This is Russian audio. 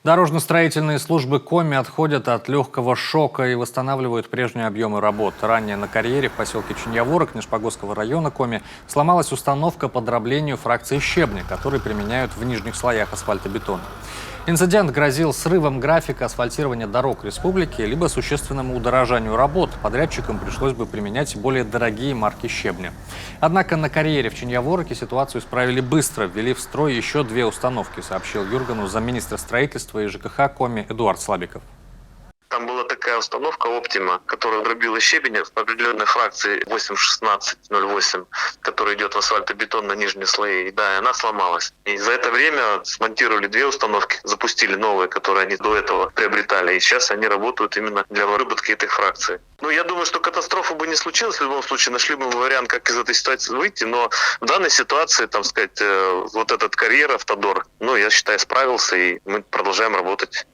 Дорожно-строительные службы Коми отходят от легкого шока и восстанавливают прежние объемы работ. Ранее на карьере в поселке Чиньяворок Нижпогосского района Коми сломалась установка по дроблению фракции щебня, которые применяют в нижних слоях асфальтобетона. Инцидент грозил срывом графика асфальтирования дорог республики либо существенному удорожанию работ. Подрядчикам пришлось бы применять более дорогие марки щебня. Однако на карьере в Чиньявороке ситуацию исправили быстро, ввели в строй еще 2 установки, сообщил Юргану замминистра строительства и ЖКХ Коми Эдуард Слабиков. Там была такая установка «Оптима», которая дробила щебень в определенной фракции 8,16,08, которая идет в асфальтобетон на нижние слои. И да, она сломалась. И за это время смонтировали 2 установки, запустили новые, которые они до этого приобретали. И сейчас они работают именно для выработки этих фракций. Ну, я думаю, что катастрофа бы не случилась в любом случае. Нашли бы вариант, как из этой ситуации выйти. Но в данной ситуации, вот этот карьер «Автодор», я считаю, справился, и мы продолжаем работать.